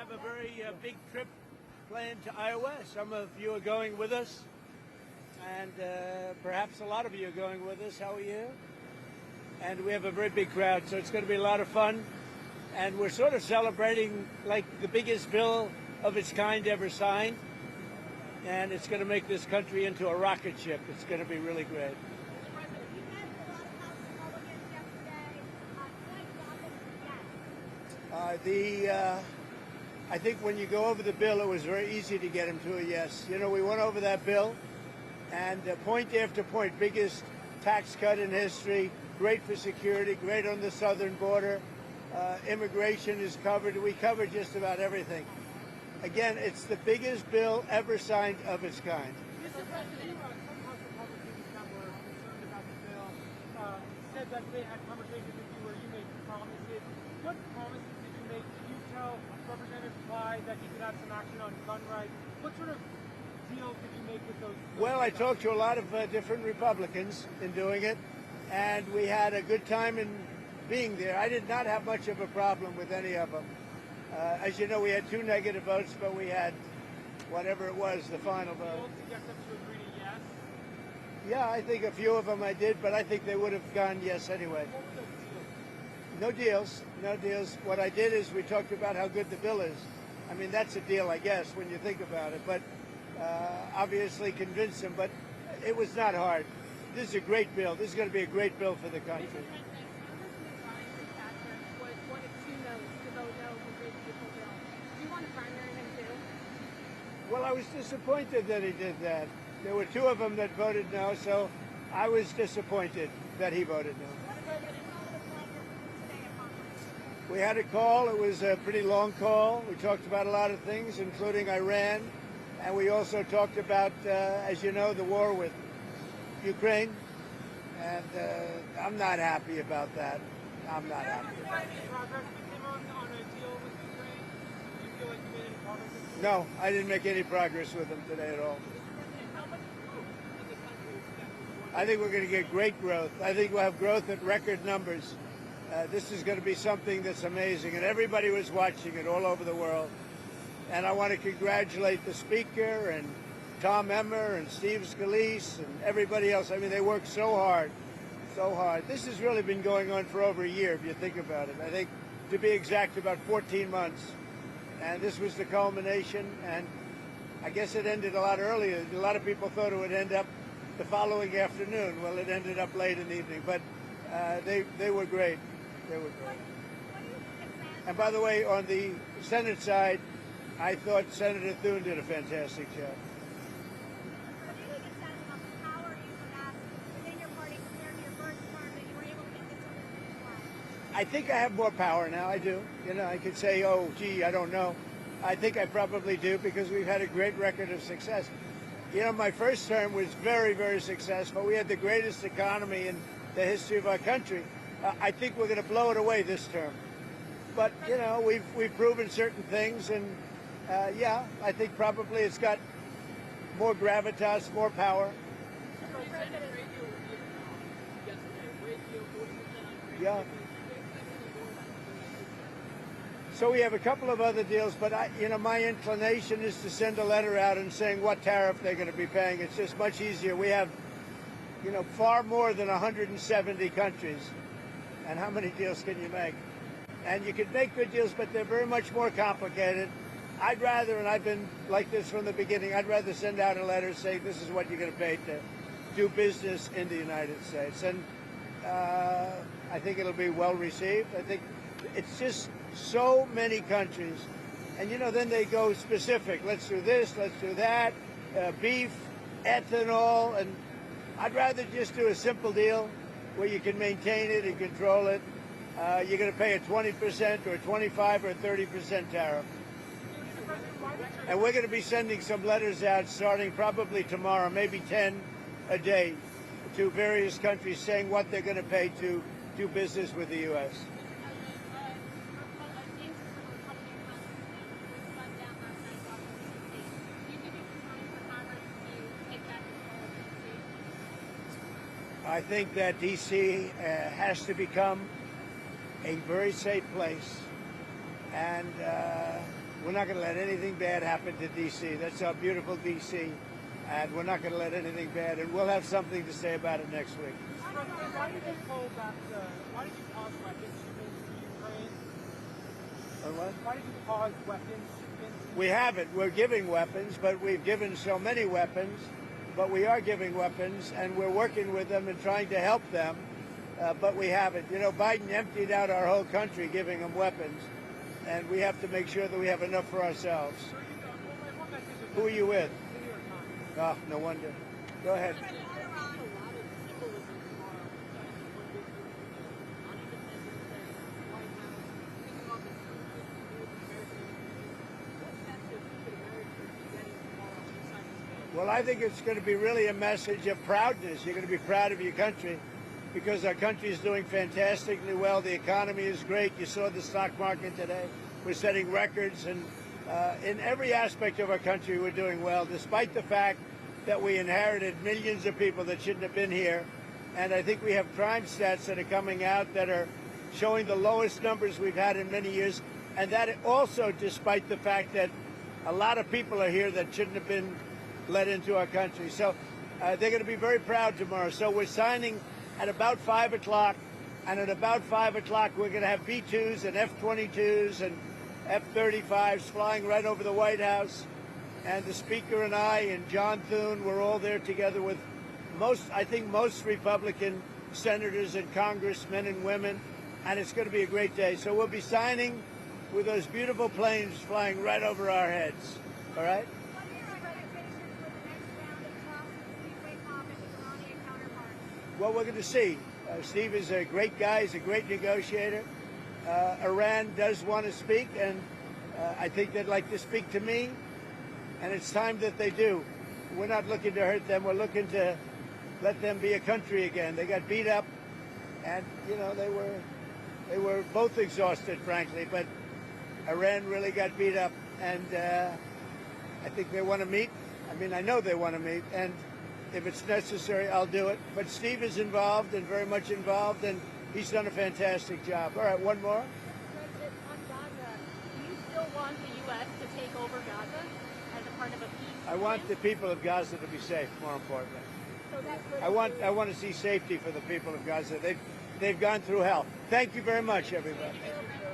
have a very big trip planned to Iowa. Some of you are going with us, and perhaps a lot of you are going with us. How are you? And we have a very big crowd, so it's going to be a lot of fun. And we're sort of celebrating like the biggest bill of its kind ever signed. And it's going to make this country into a rocket ship. It's going to be really great. Mr. President, you met with a lot of House Republicans yesterday. What got them to yes? I think when you go over the bill, it was very easy to get them to a yes. You know, we went over that bill, and point after point, biggest tax cut in history, great for security, great on the southern border, immigration is covered. We covered just about everything. Again, it's the biggest bill ever signed of its kind. Mr. President, some House Republicans that were concerned about the bill said that they had conversations with you where you made promises. What promises did you make? Did you tell Representative Clyde that he could have some action on gun rights? What sort of deals did you make with those? Well, I talked to a lot of different Republicans in doing it, and we had a good time in being there. I did not have much of a problem with any of them. As you know, we had 2 negative votes, but we had whatever it was, the final vote. To get them to agree to yes? Yeah, I think a few of them I did, but I think they would have gone yes anyway. What were those deals? No deals, no deals. What I did is we talked about how good the bill is. I mean, that's a deal, I guess, when you think about it. But obviously convinced them, but it was not hard. This is a great bill. This is going to be a great bill for the country. Well, I was disappointed that he did that. There were 2 of them that voted no, so I was disappointed that he voted no. We had a call. It was a pretty long call. We talked about a lot of things, including Iran, and we also talked about, as you know, the war with Ukraine. And I'm not happy about that. I'm not happy. No, I didn't make any progress with them today at all. I think we're going to get great growth. I think we'll have growth at record numbers. This is going to be something that's amazing, and everybody was watching it all over the world. And I want to congratulate the Speaker and Tom Emmer and Steve Scalise and everybody else. I mean, they worked so hard, so hard. This has really been going on for over a year, if you think about it. I think, to be exact, about 14 months. And this was the culmination, and I guess it ended a lot earlier. A lot of people thought it would end up the following afternoon. Well, it ended up late in the evening, but they were great. They were great. And by the way, on the Senate side, I thought Senator Thune did a fantastic job. I think I have more power now. I do. You know, I could say, oh, gee, I don't know. I think I probably do because we've had a great record of success. You know, my first term was very, very successful. We had the greatest economy in the history of our country. I think we're going to blow it away this term. But, you know, we've proven certain things. And, yeah, I think probably it's got more gravitas, more power. Yeah. So we have a couple of other deals, but my inclination is to send a letter out and saying what tariff they're going to be paying. It's just much easier. We have, far more than 170 countries. And how many deals can you make? And you can make good deals, but they're very much more complicated. I'd rather, and I've been like this from the beginning, I'd rather send out a letter saying this is what you're going to pay to do business in the United States. And I think it'll be well received. I think it's just so many countries. And, then they go specific. Let's do this, let's do that, beef, ethanol. And I'd rather just do a simple deal where you can maintain it and control it. You're going to pay a 20% or a 25 or 30% tariff. And we're going to be sending some letters out starting probably tomorrow, maybe 10 a day, to various countries saying what they're going to pay to do business with the U.S. I think that D.C. has to become a very safe place, and We're not going to let anything bad happen to D.C. That's our beautiful D.C., and we're not going to let anything bad. And we'll have something to say about it next week. Why did you hold back why did you pause weapons shipments to Ukraine? On what? Why did you pause weapons shipments? We haven't. We're giving weapons, but we've given so many weapons. But we are giving weapons, and we're working with them and trying to help them. But we haven't. You know, Biden emptied out our whole country giving them weapons, and we have to make sure that we have enough for ourselves. Who are you with? The New York Times. Oh, no wonder. Go ahead. Well, I think it's going to be really a message of proudness. You're going to be proud of your country because our country is doing fantastically well. The economy is great. You saw the stock market today. We're setting records, and in every aspect of our country, we're doing well, despite the fact that we inherited millions of people that shouldn't have been here. And I think we have crime stats that are coming out that are showing the lowest numbers we've had in many years. And that also despite the fact that a lot of people are here that shouldn't have been let into our country. So they're going to be very proud tomorrow. So we're signing at about 5 o'clock. And at about 5 o'clock, we're going to have B-2s and F-22s and F-35s flying right over the White House. And the Speaker and I and John Thune, we're all there together with I think most Republican senators and congressmen and women. And it's going to be a great day. So we'll be signing with those beautiful planes flying right over our heads. All right? What are your expectations for the next round of talks with Steve Waycroft and his Iranian counterparts? Well, we're going to see. Steve is a great guy. He's a great negotiator. Iran does want to speak, and I think they'd like to speak to me. And it's time that they do. We're not looking to hurt them. We're looking to let them be a country again. They got beat up, and, you know, they were both exhausted, frankly. But Iran really got beat up, and I think they want to meet. I mean, I know they want to meet, and if it's necessary, I'll do it. But Steve is involved and very much involved, and he's done a fantastic job. All right, one more. President, on Gaza, do you still want the U.S. to take over Gaza as a part of a peace I want the plan? people of Gaza to be safe, more importantly. So that could I want to see safety for the people of Gaza. They've gone through hell. Thank you very much, everybody. include-